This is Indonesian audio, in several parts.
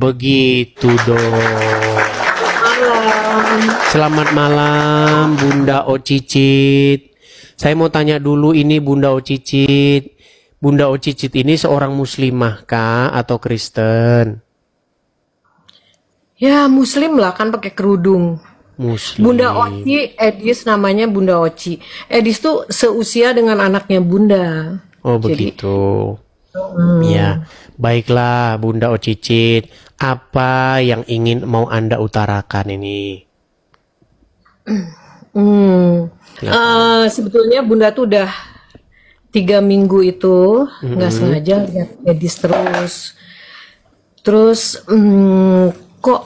begitu dong. Malam. Selamat malam Bunda Ocicit. Saya mau tanya dulu ini Bunda Ocicit. Bunda Ocicit ini seorang muslimah kah atau Kristen? Ya muslim lah kan pakai kerudung. Muslim. Bunda Oci, Edis namanya Bunda Oci. Edis tuh seusia dengan anaknya Bunda. Oh Jadi, begitu. Ya, baiklah Bunda Ocicit. Apa yang ingin mau Anda utarakan ini? sebetulnya Bunda tuh udah 3 minggu itu nggak sengaja lihat Edis terus kok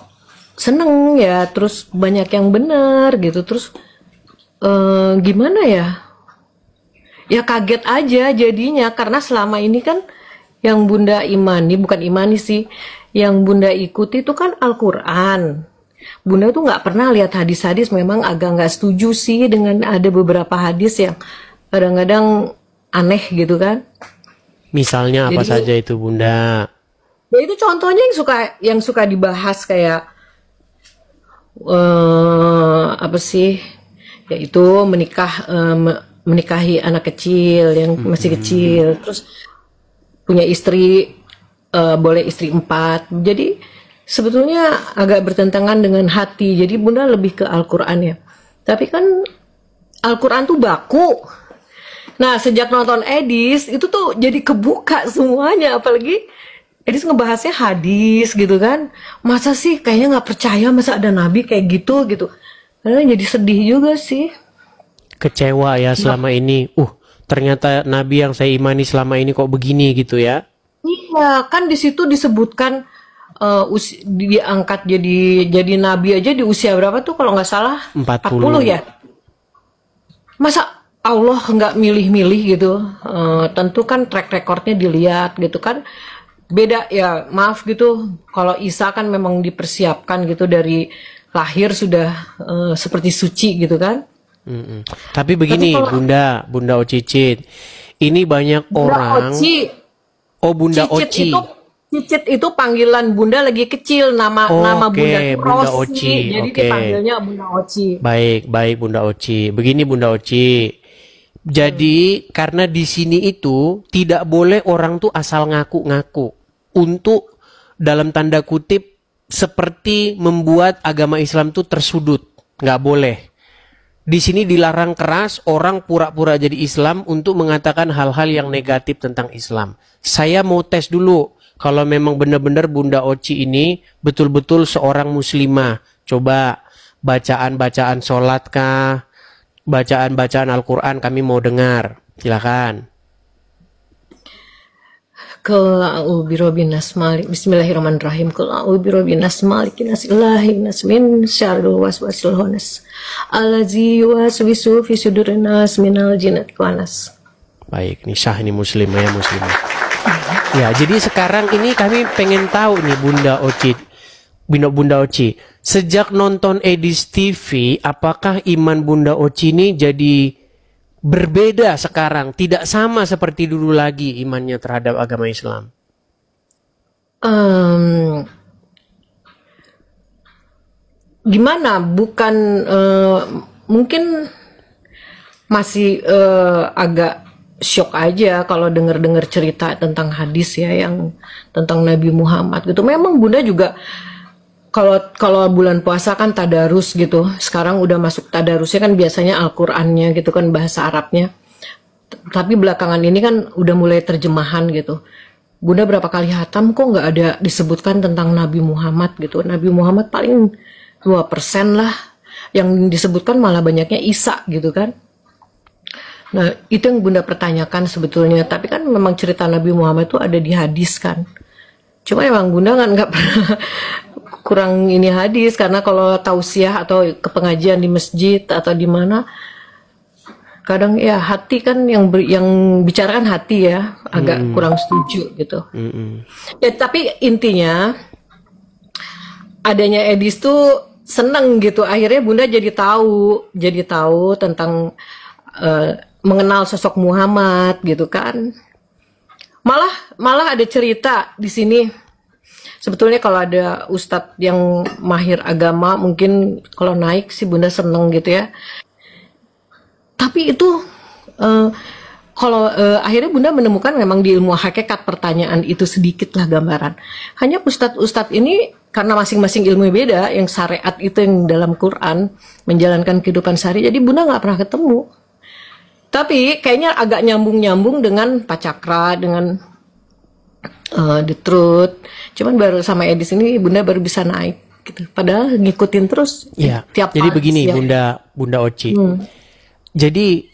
seneng ya, terus banyak yang benar gitu, terus gimana ya kaget aja jadinya, karena selama ini kan yang Bunda imani, bukan imani sih, yang Bunda ikuti itu kan Al-Quran. Bunda tuh nggak pernah lihat hadis-hadis, memang agak nggak setuju sih dengan ada beberapa hadis yang kadang-kadang aneh gitu kan. Misalnya apa Jadi, saja itu Bunda? ya itu contohnya yang suka dibahas kayak apa sih? Yaitu menikahi anak kecil yang masih kecil, terus punya istri boleh istri 4. Jadi sebetulnya agak bertentangan dengan hati. Jadi Bunda lebih ke Al-Quran ya. Tapi kan Al-Quran tuh baku. Nah sejak nonton Edis itu tuh jadi kebuka semuanya, apalagi Edis ngebahasnya hadis gitu kan. Masa sih kayaknya nggak percaya masa ada nabi kayak gitu. Karena jadi sedih juga sih. Kecewa ya selama ini. Ternyata nabi yang saya imani selama ini kok begini gitu ya. Iya, kan di situ disebutkan diangkat jadi nabi aja di usia berapa tuh kalau nggak salah 40 ya. Masa Allah nggak milih-milih gitu. Tentu kan track recordnya dilihat gitu kan. Beda ya, maaf gitu. Kalau Isa kan memang dipersiapkan gitu dari lahir sudah seperti suci gitu kan. Tapi begini, Bunda Ocicit, ini banyak orang. Bunda Oci. Cicit itu panggilan Bunda lagi kecil, nama Bunda itu Bunda Rosi, Oci. jadi dipanggilnya Bunda Oci. Baik Bunda Oci. Begini Bunda Oci. Jadi karena di sini itu tidak boleh orang tuh asal ngaku-ngaku untuk dalam tanda kutip seperti membuat agama Islam tuh tersudut. Nggak boleh. Di sini dilarang keras orang pura-pura jadi Islam untuk mengatakan hal-hal yang negatif tentang Islam. Saya mau tes dulu kalau memang benar-benar Bunda Oci ini betul-betul seorang muslimah. Coba bacaan-bacaan sholat kah? Bacaan-bacaan Al-Quran kami mau dengar. Silakan. Qul a'udzu birabbin nas malik. Bismillahirrahmanirrahim. Qul a'udzu birabbin nas malikin nas ilahin nas min syarril waswasil khannas allazi yuwaswisu fi sudurin nas minal jinnati wan nas. Baik, nih sah ini muslimah ya muslimah. Ya, jadi sekarang ini kami pengen tahu nih Bunda Oci, sejak nonton Edis TV, apakah iman Bunda Oci ini jadi berbeda sekarang? Tidak sama seperti dulu lagi imannya terhadap agama Islam? Gimana? Bukan mungkin masih agak shock aja kalau dengar-dengar cerita tentang hadis ya, yang tentang Nabi Muhammad gitu. Memang Bunda juga kalau bulan puasa kan tadarus gitu. Sekarang udah masuk tadarusnya kan biasanya Al-Qur'annya gitu kan, bahasa Arabnya. Tapi belakangan ini kan udah mulai terjemahan gitu. Bunda berapa kali hatam kok nggak ada disebutkan tentang Nabi Muhammad gitu. Nabi Muhammad paling 2% lah. Yang disebutkan malah banyaknya Isa gitu kan. Nah itu yang Bunda pertanyakan sebetulnya. Tapi kan memang cerita Nabi Muhammad itu ada di hadis kan. Cuma emang Bunda kan nggak pernah kurang ini hadis, karena kalau tausiah atau ke pengajian di masjid atau di mana, kadang ya hati kan yang bicarakan hati ya, agak kurang setuju gitu. Ya tapi intinya adanya Edis tuh seneng gitu, akhirnya Bunda jadi tahu tentang mengenal sosok Muhammad gitu kan. Malah ada cerita di sini. Sebetulnya kalau ada ustadz yang mahir agama, mungkin kalau naik sih Bunda seneng gitu ya. Tapi itu kalau akhirnya Bunda menemukan memang di ilmu hakikat pertanyaan itu sedikit lah gambaran. Hanya ustadz-ustadz ini karena masing-masing ilmu beda, yang syariat itu yang dalam Quran menjalankan kehidupan sehari, jadi Bunda nggak pernah ketemu. Tapi kayaknya agak nyambung-nyambung dengan Pak Cakra, dengan The Truth. Cuman baru sama Edis ini Bunda baru bisa naik gitu. Padahal ngikutin terus tiap jadi begini Bunda Oci. Jadi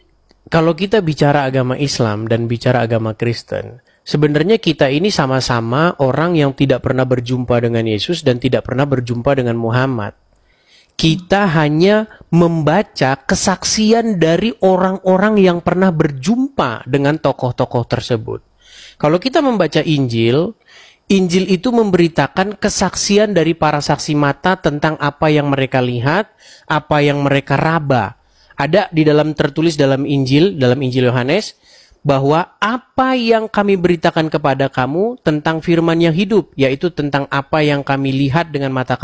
kalau kita bicara agama Islam dan bicara agama Kristen, sebenarnya kita ini sama-sama orang yang tidak pernah berjumpa dengan Yesus dan tidak pernah berjumpa dengan Muhammad. Kita hanya membaca kesaksian dari orang-orang yang pernah berjumpa dengan tokoh-tokoh tersebut. Kalau kita membaca Injil, Injil itu memberitakan kesaksian dari para saksi mata tentang apa yang mereka lihat, apa yang mereka raba. Ada di dalam tertulis dalam Injil Yohanes, bahwa apa yang kami beritakan kepada kamu tentang firman yang hidup, yaitu tentang apa yang kami lihat dengan mata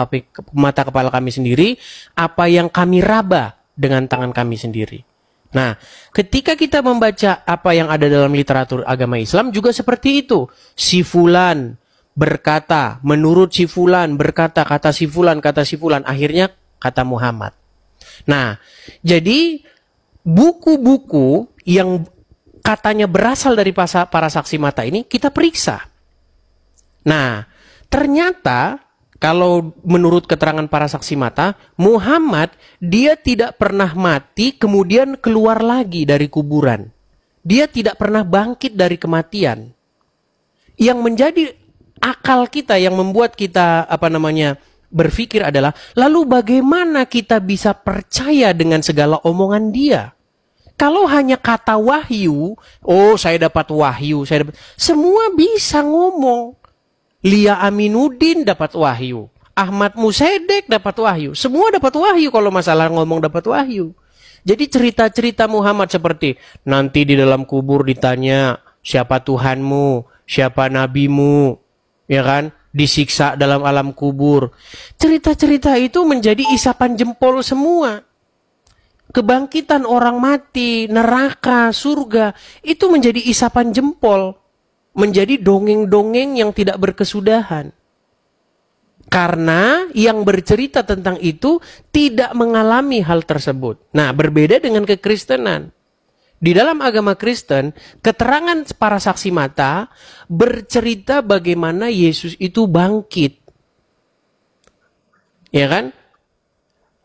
kepala kami sendiri, apa yang kami raba dengan tangan kami sendiri. Nah, ketika kita membaca apa yang ada dalam literatur agama Islam juga seperti itu. Si fulan berkata, menurut si fulan berkata, kata si fulan, akhirnya kata Muhammad. Nah, jadi buku-buku yang katanya berasal dari para saksi mata ini kita periksa. Nah, ternyata kalau menurut keterangan para saksi mata, Muhammad dia tidak pernah mati kemudian keluar lagi dari kuburan. Dia tidak pernah bangkit dari kematian. Yang menjadi akal kita, yang membuat kita berpikir adalah, lalu bagaimana kita bisa percaya dengan segala omongan dia? Kalau hanya kata wahyu, saya dapat wahyu, semua bisa ngomong. Lia Aminuddin dapat wahyu, Ahmad Musedek dapat wahyu, semua dapat wahyu kalau masalah ngomong dapat wahyu. Jadi cerita-cerita Muhammad seperti nanti di dalam kubur ditanya siapa Tuhanmu, siapa nabimu, ya kan? Disiksa dalam alam kubur. Cerita-cerita itu menjadi isapan jempol semua. Kebangkitan orang mati, neraka, surga, itu menjadi isapan jempol. Menjadi dongeng-dongeng yang tidak berkesudahan. Karena yang bercerita tentang itu tidak mengalami hal tersebut. Nah, berbeda dengan kekristenan. Di dalam agama Kristen, keterangan para saksi mata bercerita bagaimana Yesus itu bangkit. Ya kan?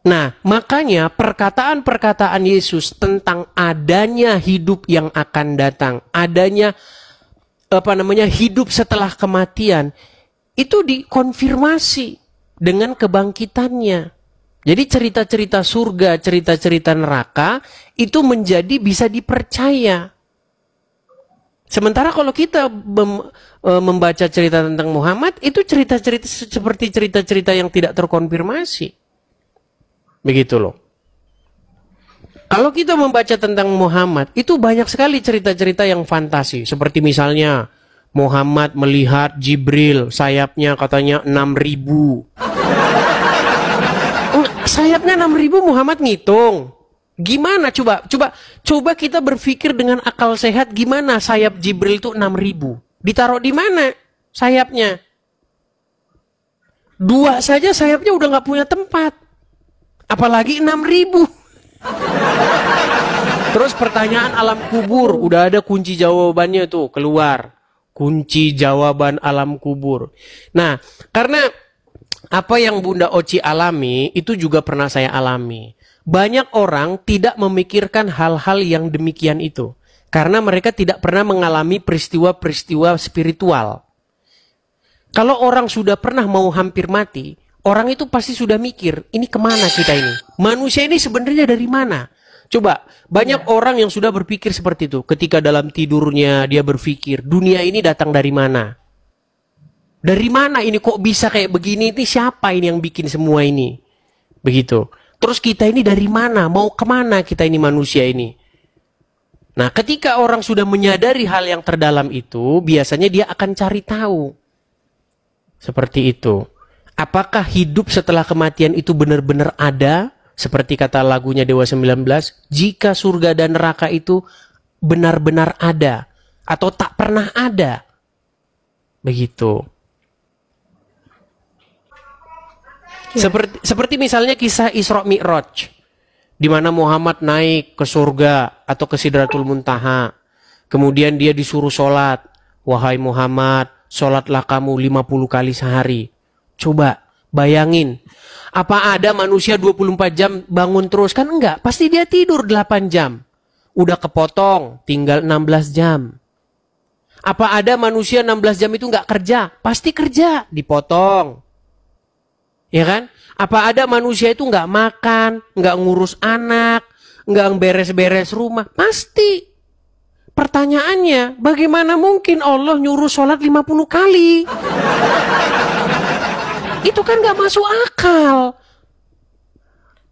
Nah, makanya perkataan-perkataan Yesus tentang adanya hidup yang akan datang, adanya hidup setelah kematian, itu dikonfirmasi dengan kebangkitannya. Jadi cerita-cerita surga, cerita-cerita neraka itu menjadi bisa dipercaya. Sementara kalau kita membaca cerita tentang Muhammad, itu cerita-cerita seperti cerita-cerita yang tidak terkonfirmasi. Begitu loh. Kalau kita membaca tentang Muhammad, itu banyak sekali cerita-cerita yang fantasi. Seperti misalnya, Muhammad melihat Jibril, sayapnya katanya 6.000. Sayapnya 6.000 Muhammad ngitung. Gimana coba kita berpikir dengan akal sehat, gimana sayap Jibril itu 6.000? Ditaruh di mana sayapnya? 2 saja sayapnya udah nggak punya tempat. Apalagi 6.000. Terus pertanyaan alam kubur, udah ada kunci jawabannya tuh keluar. Kunci jawaban alam kubur. Nah, karena apa yang Bunda Oci alami, itu juga pernah saya alami. Banyak orang tidak memikirkan hal-hal yang demikian itu. Karena mereka tidak pernah mengalami peristiwa-peristiwa spiritual. Kalau orang sudah pernah mau hampir mati, orang itu pasti sudah mikir, ini kemana kita ini? Manusia ini sebenarnya dari mana? Coba, banyak orang yang sudah berpikir seperti itu. Ketika dalam tidurnya dia berpikir, dunia ini datang dari mana? Dari mana ini kok bisa kayak begini? Ini siapa ini yang bikin semua ini? Begitu. Terus kita ini dari mana? Mau kemana kita ini manusia ini? Nah, ketika orang sudah menyadari hal yang terdalam itu, biasanya dia akan cari tahu. Seperti itu. Apakah hidup setelah kematian itu benar-benar ada? Seperti kata lagunya Dewa 19, jika surga dan neraka itu benar-benar ada atau tak pernah ada. Begitu. Ya. Seperti misalnya kisah Isra Mi'raj, di mana Muhammad naik ke surga atau ke Sidratul Muntaha. Kemudian dia disuruh sholat. Wahai Muhammad, sholatlah kamu 50 kali sehari. Coba bayangin, apa ada manusia 24 jam bangun terus? Kan enggak, pasti dia tidur 8 jam. Udah kepotong, tinggal 16 jam. Apa ada manusia 16 jam itu enggak kerja? Pasti kerja, dipotong. Ya kan? Apa ada manusia itu enggak makan, enggak ngurus anak, enggak beres-beres rumah? Pasti. Pertanyaannya, bagaimana mungkin Allah nyuruh sholat 50 kali? Itu kan gak masuk akal.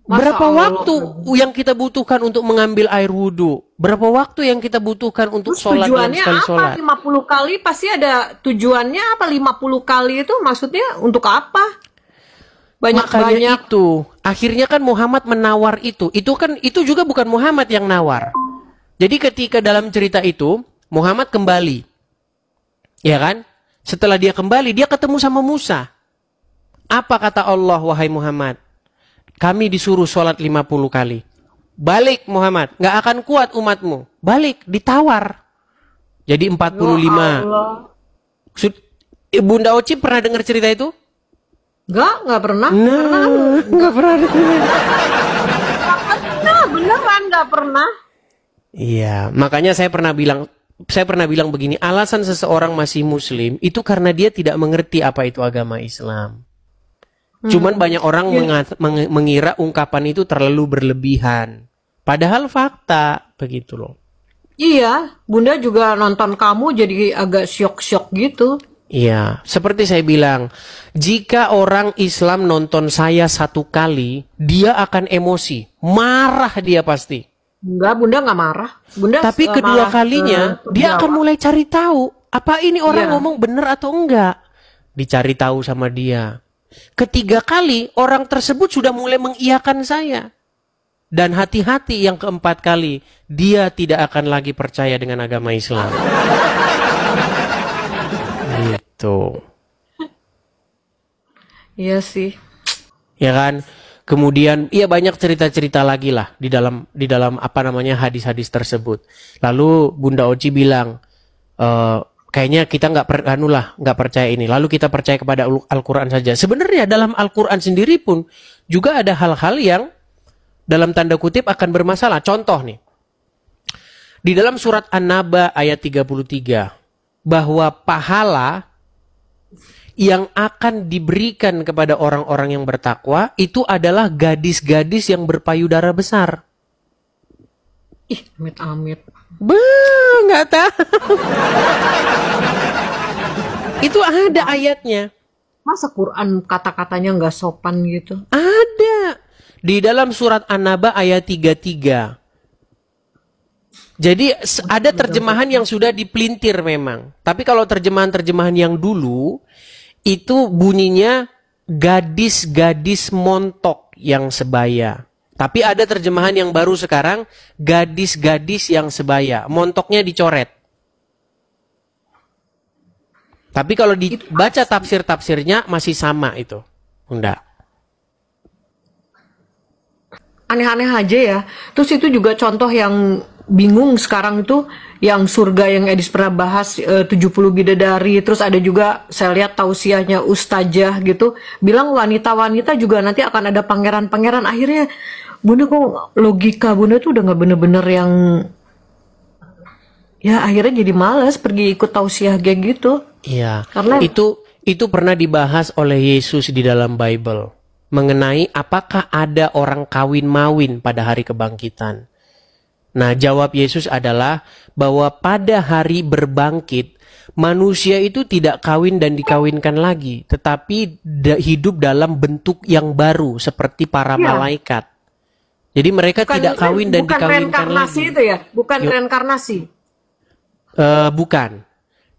Berapa waktu yang kita butuhkan untuk mengambil air wudhu? Berapa waktu yang kita butuhkan untuk sholat dalam sekali sholat? Tujuannya apa? 50 kali pasti ada tujuannya apa? 50 kali itu maksudnya untuk apa? Makanya itu. Akhirnya kan Muhammad menawar itu. Itu juga bukan Muhammad yang nawar. Jadi ketika dalam cerita itu, Muhammad kembali. Ya kan? Setelah dia kembali, dia ketemu sama Musa. Apa kata Allah, wahai Muhammad? Kami disuruh sholat 50 kali. Balik Muhammad, nggak akan kuat umatmu. Balik, ditawar. Jadi 45. Bunda Oci pernah dengar cerita itu? Nggak pernah. Nggak pernah. Nah, beneran nggak pernah. Iya, makanya saya pernah bilang begini, alasan seseorang masih muslim itu karena dia tidak mengerti apa itu agama Islam. Cuman banyak orang mengira ungkapan itu terlalu berlebihan. Padahal fakta, begitu loh. Iya, Bunda juga nonton kamu jadi agak syok-syok gitu. Iya, seperti saya bilang, jika orang Islam nonton saya 1 kali, dia akan emosi, marah dia pasti. Enggak, Bunda nggak marah. Bunda tapi kedua kalinya dia akan mulai cari tahu apa ini orang ngomong bener atau enggak. Dicari tahu sama dia. Ketiga kali orang tersebut sudah mulai mengiyakan saya. Dan hati-hati yang keempat kali dia tidak akan lagi percaya dengan agama Islam. Gitu. Iya sih. Ya kan? Kemudian iya banyak cerita-cerita lagi lah di dalam apa namanya hadis-hadis tersebut. Lalu Bunda Oci bilang kayaknya kita nggak percaya ini. Lalu kita percaya kepada Al-Quran saja. Sebenarnya dalam Al-Quran sendiri pun juga ada hal-hal yang dalam tanda kutip akan bermasalah. Contoh nih, di dalam surat An-Naba ayat 33 bahwa pahala yang akan diberikan kepada orang-orang yang bertakwa itu adalah gadis-gadis yang berpayudara besar. Ih, amit-amit. Nggak tahu. Itu ada ayatnya. Masa Quran kata-katanya nggak sopan gitu? Ada. Di dalam surat An-Naba ayat 33. Jadi ada terjemahan yang sudah dipelintir memang. Tapi kalau terjemahan-terjemahan yang dulu itu bunyinya gadis-gadis montok yang sebaya. Tapi ada terjemahan yang baru sekarang, gadis-gadis yang sebaya. Montoknya dicoret. Tapi kalau dibaca tafsir-tafsirnya masih sama itu. Bunda. Aneh-aneh aja ya. Terus itu juga contoh yang bingung sekarang itu yang surga yang Edis pernah bahas 70 bidadari, terus ada juga saya lihat tausiahnya ustazah gitu bilang wanita-wanita juga nanti akan ada pangeran-pangeran. Akhirnya Bunda kok logika Bunda tuh udah nggak bener-bener yang ya akhirnya jadi malas pergi ikut tausiah kayak gitu. Iya. Karena itu pernah dibahas oleh Yesus di dalam Bible mengenai apakah ada orang kawin mawin pada hari kebangkitan. Nah, jawab Yesus adalah bahwa pada hari berbangkit, manusia itu tidak kawin dan dikawinkan lagi, tetapi hidup dalam bentuk yang baru, seperti para malaikat. Jadi mereka tidak kawin dan dikawinkan lagi. Bukan reinkarnasi itu ya? Bukan reinkarnasi? Bukan.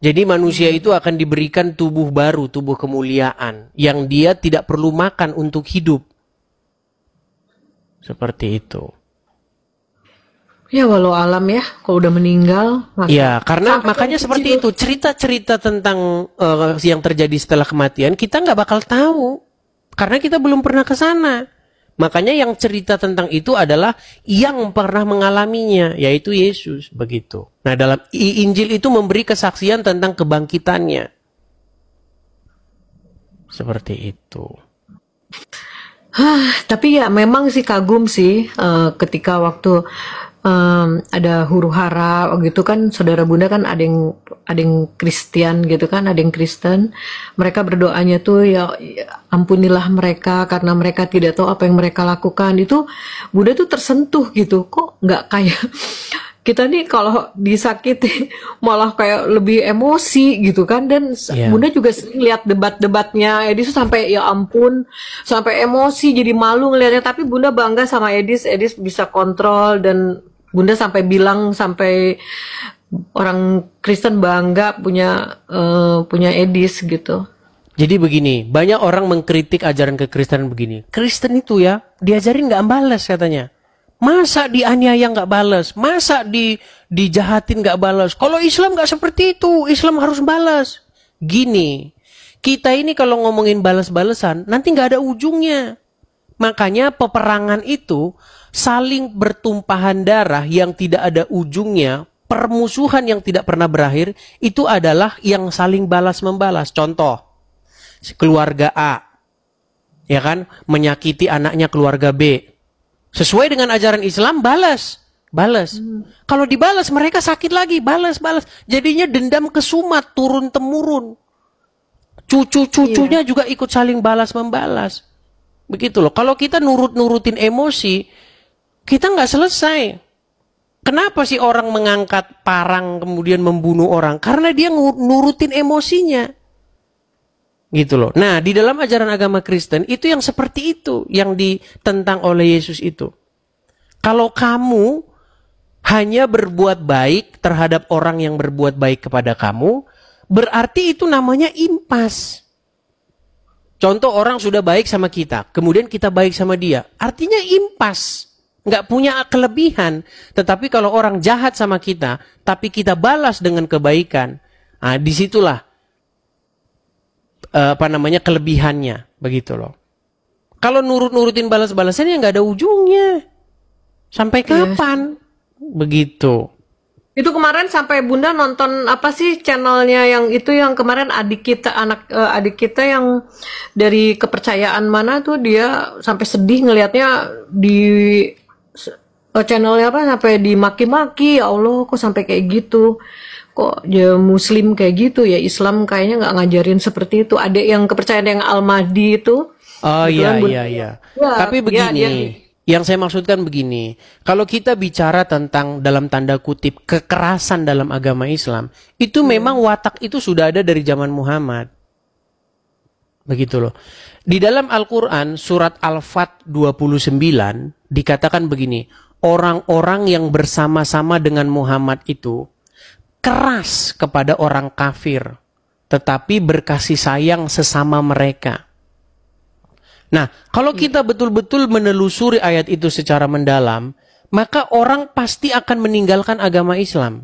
Jadi manusia itu akan diberikan tubuh baru, tubuh kemuliaan, yang dia tidak perlu makan untuk hidup. Seperti itu. Ya walau alam ya, kalau udah meninggal. Ya, karena makanya seperti itu. Cerita-cerita tentang yang terjadi setelah kematian, kita nggak bakal tahu. Karena kita belum pernah ke sana. Makanya yang cerita tentang itu adalah yang pernah mengalaminya, yaitu Yesus, begitu. Nah, dalam Injil itu memberi kesaksian tentang kebangkitannya. Seperti itu. Tapi ya memang sih kagum sih ketika waktu ada huru hara gitu kan, saudara bunda kan ada yang Kristen gitu kan, ada yang Kristen, mereka berdoanya tuh ya ampunilah mereka karena mereka tidak tahu apa yang mereka lakukan. Itu bunda tuh tersentuh gitu, kok nggak kayak kita nih kalau disakiti malah kayak lebih emosi gitu kan. Dan bunda juga sering lihat debat-debatnya Edis sampai ya ampun, sampai emosi, jadi malu ngelihatnya. Tapi bunda bangga sama Edis bisa kontrol, dan bunda sampai bilang, sampai orang Kristen bangga punya Edis gitu. Jadi begini, banyak orang mengkritik ajaran kekristenan begini. Kristen itu ya diajarin nggak balas katanya. Masa dianiaya nggak balas? Masa dijahatin nggak balas? Kalau Islam nggak seperti itu, Islam harus balas. Gini, kita ini kalau ngomongin balas-balasan, nanti nggak ada ujungnya. Makanya peperangan itu saling bertumpahan darah yang tidak ada ujungnya, permusuhan yang tidak pernah berakhir, itu adalah yang saling balas-membalas. Contoh, keluarga A, ya kan, menyakiti anaknya keluarga B. Sesuai dengan ajaran Islam, balas. Kalau dibalas, mereka sakit lagi, balas. Jadinya dendam kesumat, turun-temurun. Cucu-cucunya juga ikut saling balas-membalas. Begitu loh. Kalau kita nurutin emosi, kita nggak selesai. Kenapa sih orang mengangkat parang kemudian membunuh orang? Karena dia nurutin emosinya. Gitu loh. Nah, di dalam ajaran agama Kristen itu yang seperti itu yang ditentang oleh Yesus itu. Kalau kamu hanya berbuat baik terhadap orang yang berbuat baik kepada kamu, berarti itu namanya impas. Contoh, orang sudah baik sama kita, kemudian kita baik sama dia, artinya impas. Nggak punya kelebihan. Tetapi kalau orang jahat sama kita, tapi kita balas dengan kebaikan, nah disitulah kelebihannya, begitu loh. Kalau nurutin balas-balasan ya nggak ada ujungnya. Sampai kapan? Begitu. Itu kemarin sampai bunda nonton apa sih channelnya yang itu, yang kemarin adik kita yang dari kepercayaan mana tuh, dia sampai sedih ngelihatnya di channelnya apa, sampai dimaki-maki. Ya Allah, kok sampai kayak gitu. Kok ya Muslim kayak gitu ya, Islam kayaknya nggak ngajarin seperti itu. Ada yang kepercayaan yang Al-Mahdi itu. Oh iya. Ya, tapi begini, yang saya maksudkan begini, kalau kita bicara tentang dalam tanda kutip kekerasan dalam agama Islam, itu memang watak itu sudah ada dari zaman Muhammad. Begitu loh. Di dalam Al-Quran surat Al-Fat 29 dikatakan begini, orang-orang yang bersama-sama dengan Muhammad itu keras kepada orang kafir, tetapi berkasih sayang sesama mereka. Nah, kalau kita betul-betul menelusuri ayat itu secara mendalam, maka orang pasti akan meninggalkan agama Islam.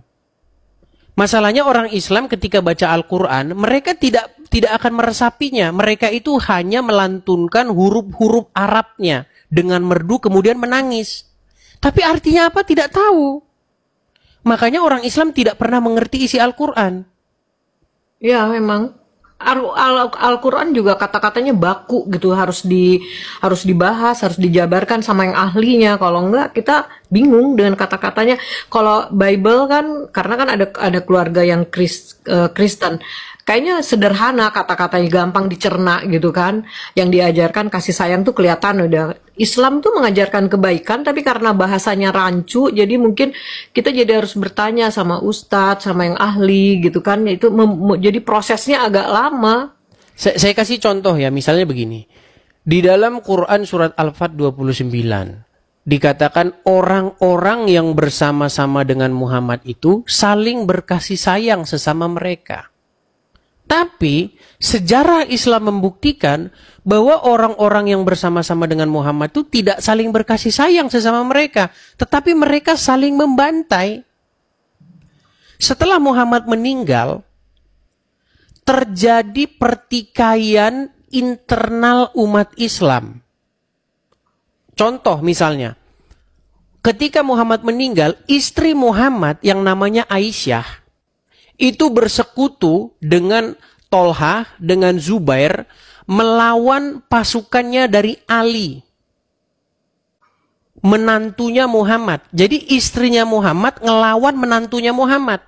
Masalahnya orang Islam ketika baca Al-Quran, mereka tidak akan meresapinya. Mereka itu hanya melantunkan huruf-huruf Arabnya dengan merdu kemudian menangis. Tapi artinya apa? Tidak tahu. Makanya orang Islam tidak pernah mengerti isi Al-Quran. Ya memang. Al-Quran juga kata-katanya baku gitu, harus dibahas, harus dijabarkan sama yang ahlinya. Kalau enggak kita bingung dengan kata-katanya. Kalau Bible kan, karena kan ada keluarga yang Kristen, kayaknya sederhana kata-katanya, gampang dicerna gitu kan. Yang diajarkan kasih sayang tuh kelihatan udah. Islam tuh mengajarkan kebaikan, tapi karena bahasanya rancu, jadi mungkin kita jadi harus bertanya sama ustadz, sama yang ahli gitu kan. Itu jadi prosesnya agak lama. Saya kasih contoh ya, misalnya begini. Di dalam Quran surat Al-Fat 29 dikatakan orang-orang yang bersama-sama dengan Muhammad itu saling berkasih sayang sesama mereka. Tapi sejarah Islam membuktikan bahwa orang-orang yang bersama-sama dengan Muhammad itu tidak saling berkasih sayang sesama mereka, tetapi mereka saling membantai. Setelah Muhammad meninggal, terjadi pertikaian internal umat Islam. Contoh misalnya, ketika Muhammad meninggal, istri Muhammad yang namanya Aisyah itu bersekutu dengan Tolhah, dengan Zubair, melawan pasukannya dari Ali, menantunya Muhammad. Jadi istrinya Muhammad ngelawan menantunya Muhammad.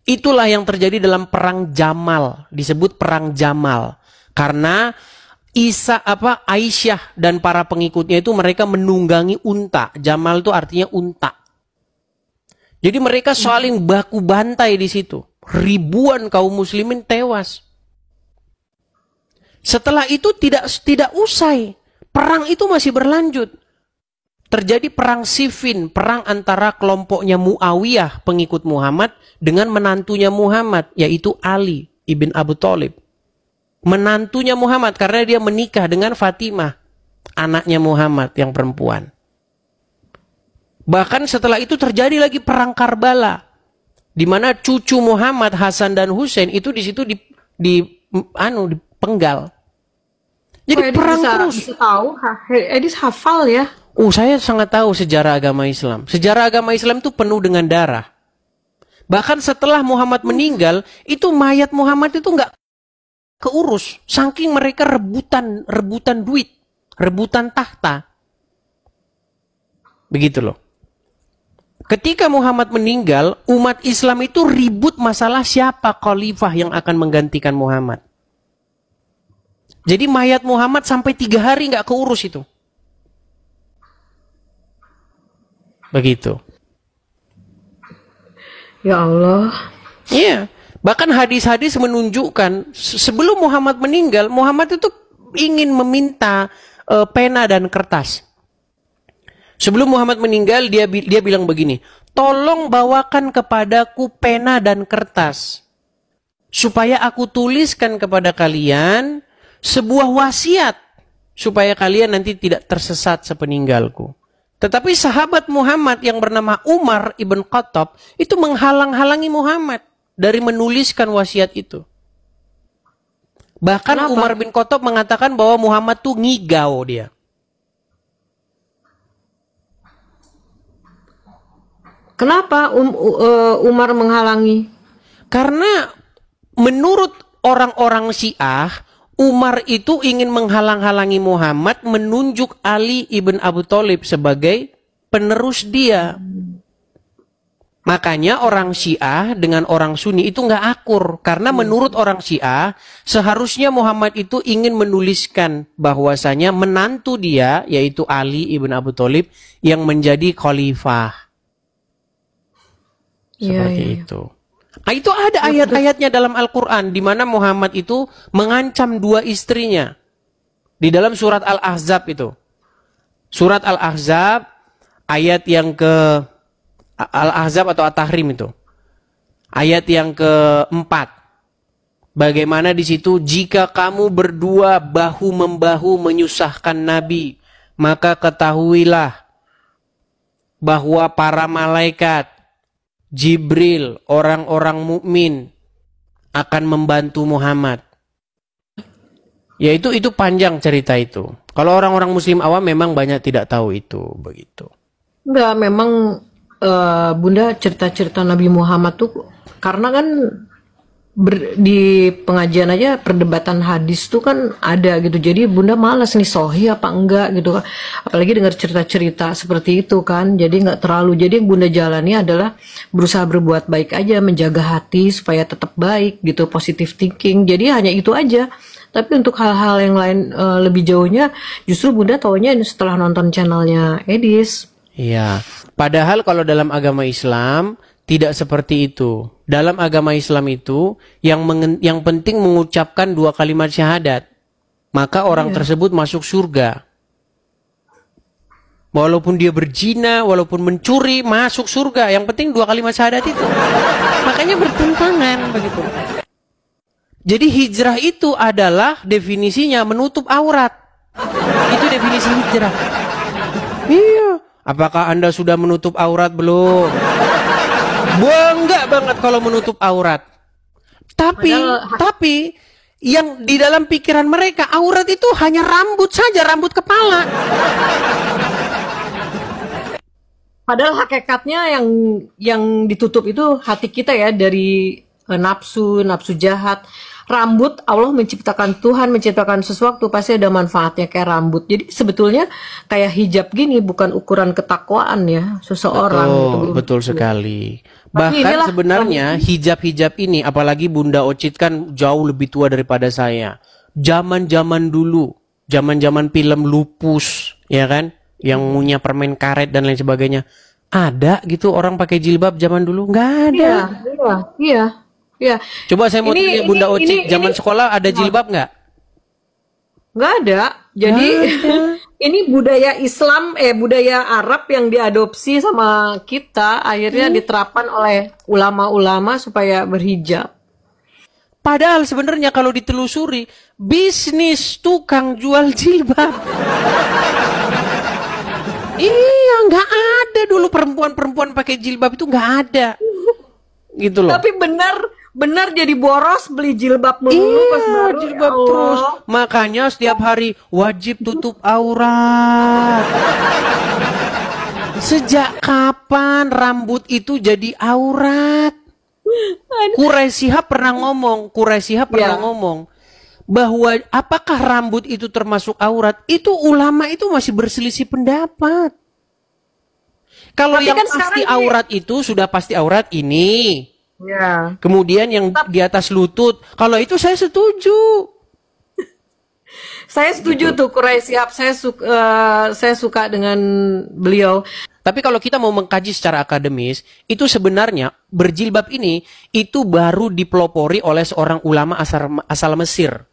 Itulah yang terjadi dalam perang Jamal, disebut perang Jamal. Karena Aisyah dan para pengikutnya itu mereka menunggangi unta. Jamal itu artinya unta. Jadi mereka saling baku bantai di situ. Ribuan kaum muslimin tewas. Setelah itu tidak usai. Perang itu masih berlanjut. Terjadi perang Siffin, perang antara kelompoknya Muawiyah, pengikut Muhammad, dengan menantunya Muhammad, yaitu Ali ibn Abu Thalib. Menantunya Muhammad karena dia menikah dengan Fatimah, anaknya Muhammad yang perempuan. Bahkan setelah itu terjadi lagi perang Karbala, di mana cucu Muhammad, Hasan dan Husain itu di situ dipenggal. Jadi perang terus. Bisa tahu, Edis hafal ya. Saya sangat tahu sejarah agama Islam. Sejarah agama Islam itu penuh dengan darah. Bahkan setelah Muhammad meninggal, itu mayat Muhammad itu nggak keurus. Saking mereka rebutan duit, rebutan tahta. Begitu loh. Ketika Muhammad meninggal, umat Islam itu ribut masalah siapa khalifah yang akan menggantikan Muhammad. Jadi mayat Muhammad sampai 3 hari nggak keurus itu. Begitu. Ya Allah. Iya. Bahkan hadis-hadis menunjukkan sebelum Muhammad meninggal, Muhammad itu ingin meminta pena dan kertas. Sebelum Muhammad meninggal, dia bilang begini, tolong bawakan kepadaku pena dan kertas, supaya aku tuliskan kepada kalian sebuah wasiat, supaya kalian nanti tidak tersesat sepeninggalku. Tetapi sahabat Muhammad yang bernama Umar ibn Khattab itu menghalang-halangi Muhammad dari menuliskan wasiat itu. Bahkan kenapa? Umar bin Khattab mengatakan bahwa Muhammad tuh ngigau dia. Kenapa Umar menghalangi? Karena menurut orang-orang Syiah, Umar itu ingin menghalang-halangi Muhammad menunjuk Ali ibn Abu Thalib sebagai penerus dia. Makanya orang Syiah dengan orang Sunni itu nggak akur. Karena menurut orang Syiah, seharusnya Muhammad itu ingin menuliskan bahwasanya menantu dia, yaitu Ali ibn Abu Thalib, yang menjadi khalifah. Seperti itu. Nah, itu ada ayat-ayatnya dalam Al-Quran di mana Muhammad itu mengancam 2 istrinya. Di dalam surat Al-Ahzab itu. Surat Al-Ahzab ayat yang ke Al-Ahzab atau At-Tahrim itu. Ayat yang ke-4. Bagaimana di situ, jika kamu berdua bahu-membahu menyusahkan Nabi, maka ketahuilah bahwa para malaikat, Jibril, orang-orang mukmin akan membantu Muhammad. Ya itu panjang cerita itu. Kalau orang-orang muslim awam memang banyak tidak tahu itu, begitu. Enggak, memang Bunda cerita-cerita Nabi Muhammad tuh karena kan di pengajian aja perdebatan hadis tuh kan ada gitu. Jadi Bunda malas nih sahih apa enggak gitu. Apalagi dengar cerita-cerita seperti itu kan. Jadi nggak terlalu. Jadi yang Bunda jalani adalah berusaha berbuat baik aja, menjaga hati supaya tetap baik gitu, positive thinking. Jadi hanya itu aja. Tapi untuk hal-hal yang lain lebih jauhnya justru Bunda taunya setelah nonton channelnya Edis. Iya. Padahal kalau dalam agama Islam tidak seperti itu. Dalam agama Islam itu yang penting mengucapkan 2 kalimat syahadat. Maka orang tersebut masuk surga. Walaupun dia berzina, walaupun mencuri, masuk surga. Yang penting 2 kalimat syahadat itu. Makanya bertentangan begitu. Jadi hijrah itu adalah definisinya menutup aurat. Itu definisi hijrah. Iya. Apakah Anda sudah menutup aurat belum? Bangga banget kalau menutup aurat. Tapi yang di dalam pikiran mereka aurat itu hanya rambut saja, rambut kepala. Padahal hakikatnya yang ditutup itu hati kita ya, dari nafsu jahat. Rambut, Allah menciptakan, Tuhan menciptakan sesuatu pasti ada manfaatnya kayak rambut. Jadi sebetulnya kayak hijab gini bukan ukuran ketakwaan ya seseorang. Betul sekali. Bahkan sebenarnya hijab-hijab ini, apalagi Bunda Ocit kan jauh lebih tua daripada saya. Zaman-zaman dulu, zaman-zaman film Lupus, ya kan? Yang punya permen karet dan lain sebagainya. Ada gitu orang pakai jilbab zaman dulu? Nggak ada. Iya. Coba saya mau tanya Bunda Ocit, zaman sekolah ada jilbab nggak? Nggak ada. Jadi ini budaya Islam, budaya Arab yang diadopsi sama kita, akhirnya diterapkan oleh ulama-ulama supaya berhijab. Padahal sebenarnya kalau ditelusuri, bisnis tukang jual jilbab. Iya, nggak ada dulu perempuan-perempuan pakai jilbab itu nggak ada. Gitu loh. Tapi benar jadi boros beli jilbab melulu pas baru. Jilbab terus. Makanya setiap hari wajib tutup aurat. Sejak kapan rambut itu jadi aurat? Quraisy Shihab pernah ngomong bahwa apakah rambut itu termasuk aurat? Itu ulama itu masih berselisih pendapat. Kalau yang kan pasti aurat itu sudah pasti aurat ini. Ya. Kemudian yang di atas lutut, kalau itu saya setuju. Saya setuju tuh Quraisy Shihab, saya suka dengan beliau. Tapi kalau kita mau mengkaji secara akademis, itu sebenarnya berjilbab ini itu baru dipelopori oleh seorang ulama asal Mesir.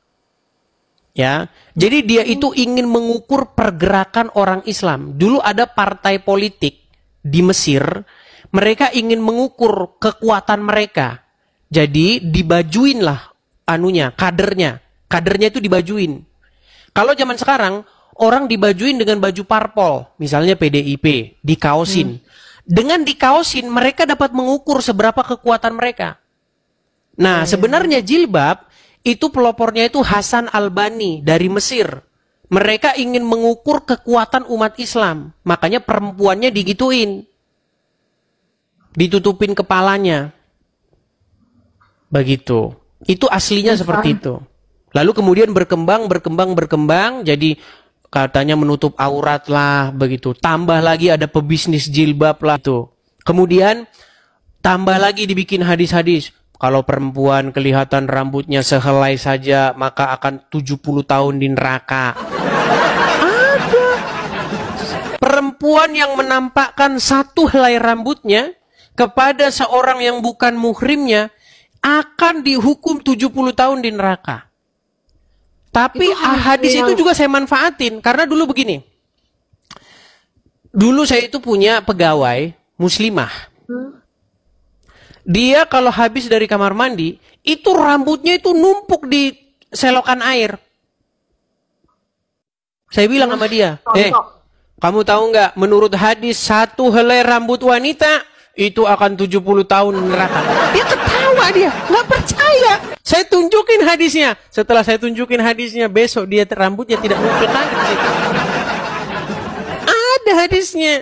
Ya, jadi dia itu ingin mengukur pergerakan orang Islam. Dulu ada partai politik di Mesir. Mereka ingin mengukur kekuatan mereka. Jadi dibajuin lah kadernya. Kadernya itu dibajuin. Kalau zaman sekarang, orang dibajuin dengan baju parpol. Misalnya PDIP, dikaosin. Dengan dikaosin, mereka dapat mengukur seberapa kekuatan mereka. Nah, sebenarnya jilbab, itu pelopornya itu Hasan Albani dari Mesir. Mereka ingin mengukur kekuatan umat Islam. Makanya perempuannya digituin. Ditutupin kepalanya. Begitu. Itu aslinya seperti itu. Lalu kemudian berkembang. Jadi katanya menutup aurat lah. Begitu. Tambah lagi ada pebisnis jilbab lah. Itu. Kemudian tambah lagi dibikin hadis-hadis. Kalau perempuan kelihatan rambutnya sehelai saja, maka akan 70 tahun di neraka. Ada. Perempuan yang menampakkan satu helai rambutnya kepada seorang yang bukan muhrimnya akan dihukum 70 tahun di neraka. Tapi hadis itu juga saya manfaatin. Karena dulu begini. Dulu saya itu punya pegawai muslimah. Dia kalau habis dari kamar mandi, itu rambutnya itu numpuk di selokan air. Saya bilang sama dia, kamu tahu nggak, menurut hadis satu helai rambut wanita itu akan 70 tahun neraka. Dia ketawa dia, nggak percaya. Saya tunjukin hadisnya. Setelah saya tunjukin hadisnya, besok dia rambutnya tidak numpuk lagi di situ. Ada hadisnya.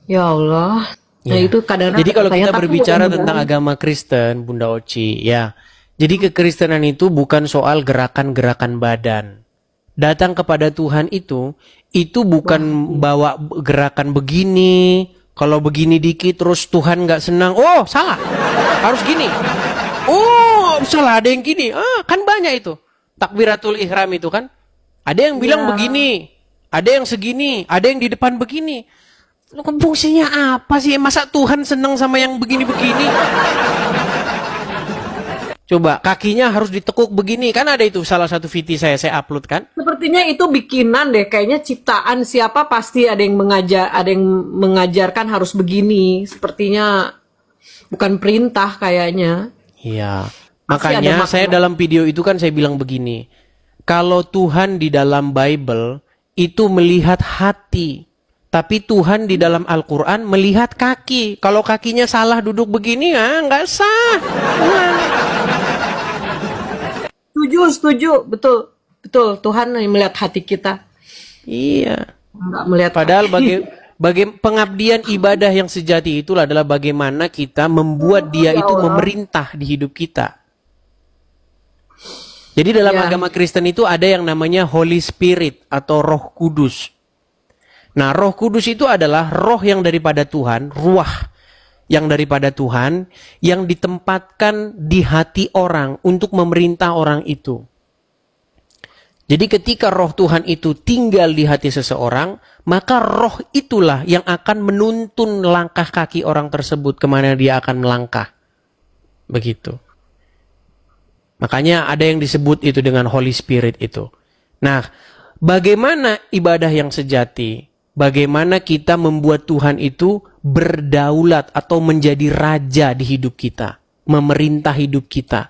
Ya Allah. Nah, itu kadang-kadang. Jadi kalau kita berbicara tentang agama Kristen, Bunda Oci, ya. Jadi kekristenan itu bukan soal gerakan-gerakan badan. Datang kepada Tuhan itu bukan bawa gerakan begini. Kalau begini dikit terus Tuhan nggak senang. Oh, salah. Harus gini. Oh, salah, ada yang gini. Kan banyak itu. Takbiratul ihram itu kan. Ada yang bilang begini. Ada yang segini. Ada yang di depan begini. Fungsinya apa sih? Masa Tuhan senang sama yang begini-begini? Coba kakinya harus ditekuk begini. Kan ada itu salah satu video saya upload kan. Sepertinya itu bikinan deh. Kayaknya ciptaan siapa pasti ada yang mengajarkan harus begini. Sepertinya bukan perintah kayaknya. Iya. Pasti ada Makanya makna. saya dalam video itu kan saya bilang begini. Kalau Tuhan di dalam Bible itu melihat hati. Tapi Tuhan di dalam Al-Quran melihat kaki. Kalau kakinya salah duduk begini, nggak sah. Setuju, betul. Tuhan yang melihat hati kita, Iya. nggak melihat Padahal kaki. pengabdian ibadah yang sejati itulah adalah bagaimana kita membuat dia Ya itu Allah. memerintah di hidup kita. Jadi dalam Ya. agama Kristen itu ada yang namanya Holy Spirit atau Roh Kudus. Nah, Roh Kudus itu adalah roh yang daripada Tuhan, ruah yang daripada Tuhan, yang ditempatkan di hati orang untuk memerintah orang itu. Jadi ketika roh Tuhan itu tinggal di hati seseorang, maka roh itulah yang akan menuntun langkah kaki orang tersebut kemana dia akan melangkah. Begitu. Makanya ada yang disebut itu dengan Holy Spirit itu. Nah, bagaimana ibadah yang sejati? Bagaimana kita membuat Tuhan itu berdaulat atau menjadi raja di hidup kita, memerintah hidup kita.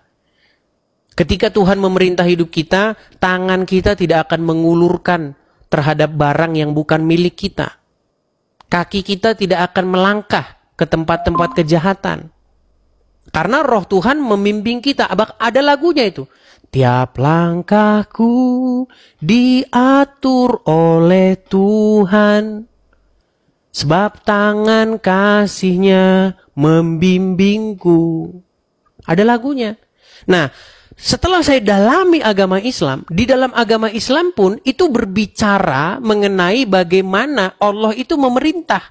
Ketika Tuhan memerintah hidup kita, tangan kita tidak akan mengulurkan terhadap barang yang bukan milik kita. Kaki kita tidak akan melangkah ke tempat-tempat kejahatan. Karena roh Tuhan membimbing kita. Ada lagunya itu. Tiap langkahku diatur oleh Tuhan. Sebab tangan kasih-Nya membimbingku. Ada lagunya. Nah, setelah saya dalami agama Islam, di dalam agama Islam pun itu berbicara mengenai bagaimana Allah itu memerintah.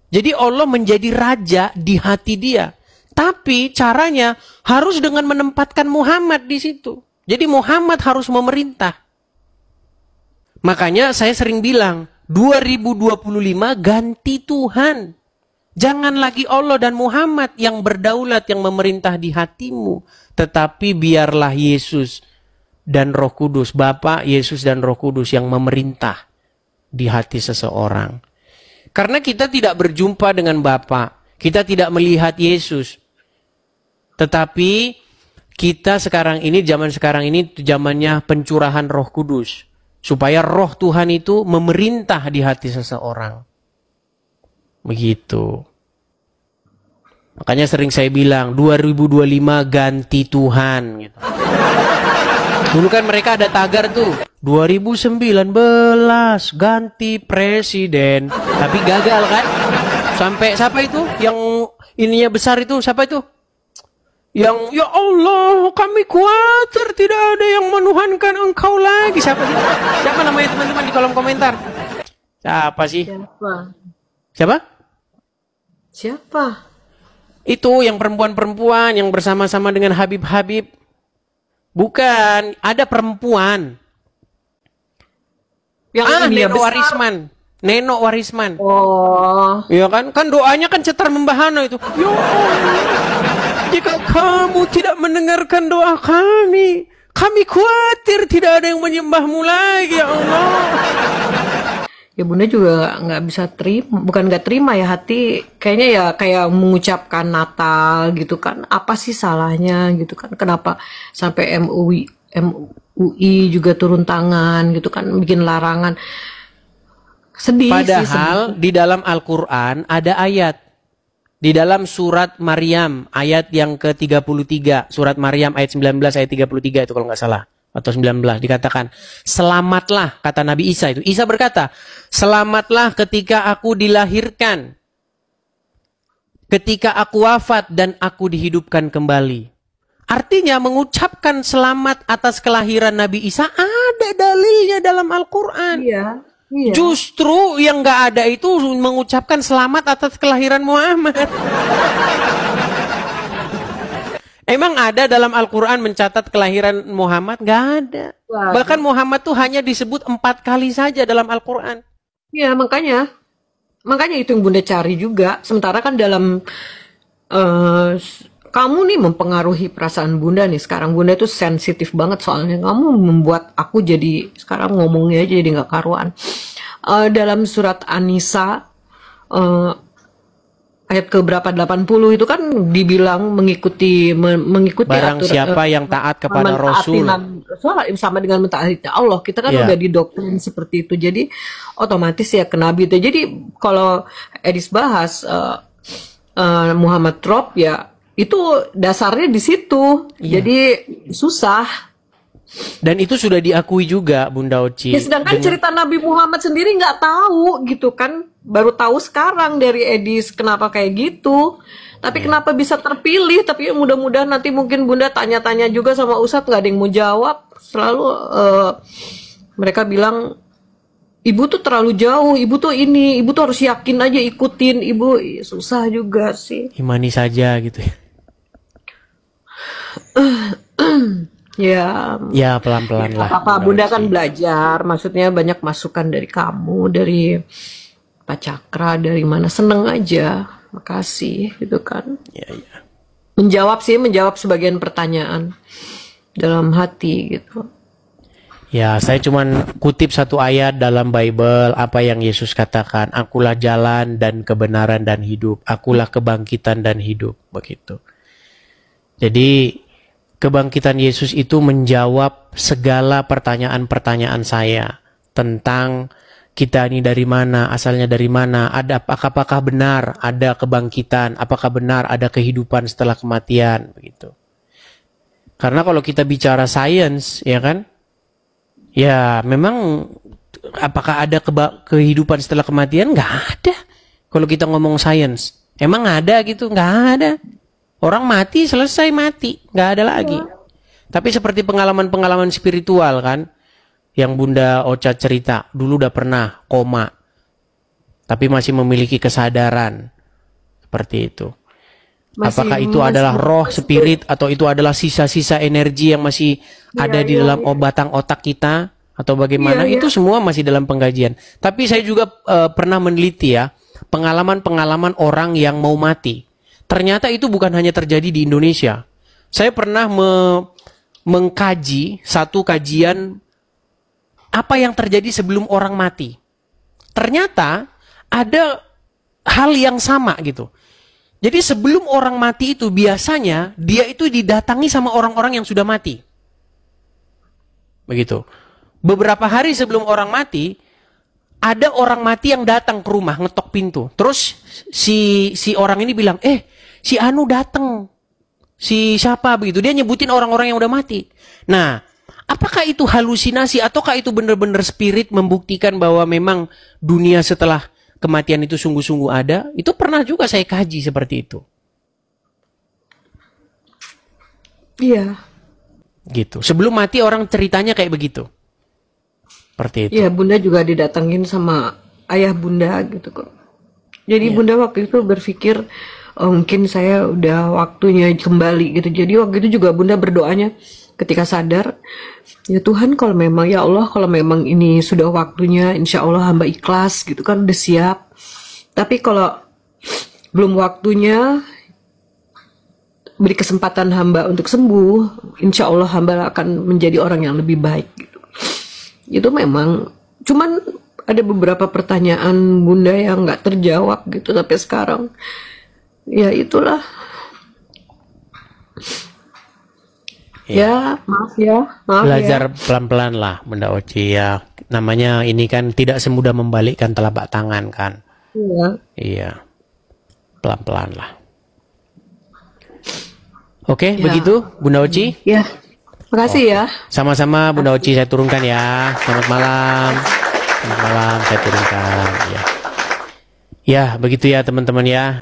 Jadi Allah menjadi raja di hati dia. Tapi caranya harus dengan menempatkan Muhammad di situ. Jadi Muhammad harus memerintah. Makanya saya sering bilang, 2025 ganti Tuhan. Jangan lagi Allah dan Muhammad yang berdaulat, yang memerintah di hatimu. Tetapi biarlah Yesus dan Roh Kudus, Bapa, Yesus dan Roh Kudus yang memerintah di hati seseorang. Karena kita tidak berjumpa dengan Bapa, kita tidak melihat Yesus. Tetapi kita sekarang ini, zaman sekarang ini zamannya pencurahan Roh Kudus. Supaya roh Tuhan itu memerintah di hati seseorang. Begitu. Makanya sering saya bilang 2025 ganti Tuhan gitu. Dulu kan mereka ada tagar tuh 2019 ganti presiden. Tapi gagal kan. Sampai siapa itu yang ininya besar itu, siapa itu? Yang ya Allah kami khawatir tidak ada yang menuhankan engkau lagi. Siapa sih? Siapa namanya teman-teman di kolom komentar? Siapa sih? Siapa? Itu yang perempuan-perempuan yang bersama-sama dengan Habib-Habib. Bukan, ada perempuan. Yang Neno besar. Warisman. Neno Warisman. Oh, Iya kan? Kan doanya kan cetar membahana itu. Ya Allah, jika kamu tidak mendengarkan doa kami khawatir tidak ada yang menyembahmu lagi, ya Allah. ya Bunda juga nggak bisa terima, bukan nggak terima ya, hati kayaknya ya kayak mengucapkan Natal gitu kan, apa sih salahnya gitu kan, kenapa sampai MUI juga turun tangan gitu kan, bikin larangan. Sedih sih, Padahal di dalam Al-Quran ada ayat. Di dalam surat Maryam ayat yang ke-33. Surat Maryam ayat 19 ayat 33 itu kalau nggak salah. Atau 19 dikatakan. Selamatlah, kata Nabi Isa itu. Isa berkata, selamatlah ketika aku dilahirkan. Ketika aku wafat dan aku dihidupkan kembali. Artinya mengucapkan selamat atas kelahiran Nabi Isa ada dalilnya dalam Al-Quran. Iya. Justru yang nggak ada itu mengucapkan selamat atas kelahiran Muhammad. Emang ada dalam Al-Quran mencatat kelahiran Muhammad? Nggak ada. Bahkan Muhammad tuh hanya disebut 4 kali saja dalam Al-Quran. Iya, makanya itu yang Bunda cari juga. Sementara kan dalam kamu nih mempengaruhi perasaan Bunda nih. Sekarang Bunda itu sensitif banget soalnya. Kamu membuat aku jadi, sekarang ngomongnya aja jadi nggak karuan. Dalam surat An-Nisa ayat ke berapa 80 itu kan dibilang mengikuti Barang siapa yang taat kepada Rasul. Sama dengan mentaati Allah. Kita kan Iya. udah didoktrin seperti itu. Jadi otomatis ya ke Nabi itu. Jadi kalau Edis bahas Muhammad Trop ya itu dasarnya di situ. Iya. Jadi susah. Dan itu sudah diakui juga Bunda Oci. Ya, sedangkan cerita Nabi Muhammad sendiri nggak tahu gitu kan, baru tahu sekarang dari Edis kenapa kayak gitu. Tapi kenapa bisa terpilih? Tapi mudah-mudahan nanti mungkin Bunda tanya-tanya juga sama Ustadz, nggak ada yang mau jawab. Selalu mereka bilang ibu tuh terlalu jauh, ibu tuh ini, ibu tuh harus yakin aja ikutin. Ibu susah juga sih. Imani saja gitu ya. Ya pelan-pelan lah. Apa Bunda kan belajar, maksudnya banyak masukan dari kamu, dari Pak Cakra, dari mana, seneng aja, makasih gitu kan. Ya, ya. Menjawab sebagian pertanyaan dalam hati gitu. Ya, saya cuman kutip satu ayat dalam Bible, apa yang Yesus katakan, akulah jalan dan kebenaran dan hidup, akulah kebangkitan dan hidup, begitu. Jadi kebangkitan Yesus itu menjawab segala pertanyaan-pertanyaan saya tentang kita ini dari mana, asalnya dari mana, apakah benar ada kebangkitan, apakah benar ada kehidupan setelah kematian, begitu. Karena kalau kita bicara sains, ya kan, ya memang apakah ada kehidupan setelah kematian? Nggak ada. Kalau kita ngomong sains, emang ada gitu? Nggak ada. Orang mati, selesai mati. Nggak ada lagi. Tapi seperti pengalaman-pengalaman spiritual kan. Yang Bunda Ocha cerita. Dulu udah pernah koma. Tapi masih memiliki kesadaran. Seperti itu. Apakah itu adalah roh, spirit. Atau itu adalah sisa-sisa energi yang masih ada di dalam batang otak kita. Atau bagaimana. Itu semua masih dalam pengkajian. Tapi saya juga pernah meneliti ya. Pengalaman-pengalaman orang yang mau mati. Ternyata itu bukan hanya terjadi di Indonesia. Saya pernah mengkaji satu kajian apa yang terjadi sebelum orang mati. Ternyata ada hal yang sama gitu. Jadi sebelum orang mati itu biasanya dia itu didatangi sama orang-orang yang sudah mati. Begitu. Beberapa hari sebelum orang mati, ada orang mati yang datang ke rumah ngetok pintu. Terus si orang ini bilang, si Anu datang, si siapa begitu. Dia nyebutin orang-orang yang udah mati. Nah, apakah itu halusinasi ataukah itu benar-benar spirit membuktikan bahwa memang dunia setelah kematian itu sungguh-sungguh ada? Itu pernah juga saya kaji seperti itu. Iya. Gitu. Sebelum mati orang ceritanya kayak begitu. Seperti itu. Iya, Bunda juga didatengin sama ayah Bunda gitu kok. Jadi Bunda waktu itu berpikir mungkin saya udah waktunya kembali gitu. Jadi waktu itu juga Bunda berdoanya ketika sadar, ya Tuhan kalau memang, ya Allah kalau memang ini sudah waktunya, insya Allah hamba ikhlas gitu kan, udah siap. Tapi kalau belum waktunya, beri kesempatan hamba untuk sembuh, insya Allah hamba akan menjadi orang yang lebih baik gitu. Itu memang, cuman ada beberapa pertanyaan Bunda yang nggak terjawab gitu sampai sekarang. Ya itulah. Ya, maaf ya. Belajar pelan-pelan lah Bunda Oci ya. Namanya ini kan tidak semudah membalikkan telapak tangan kan. Iya. Iya. Pelan-pelan lah. Oke, begitu Bunda Oci? Ya. Makasih ya. Sama-sama Bunda Oci, saya turunkan ya. Selamat malam. Selamat malam, saya turunkan ya. Ya, begitu ya teman-teman ya.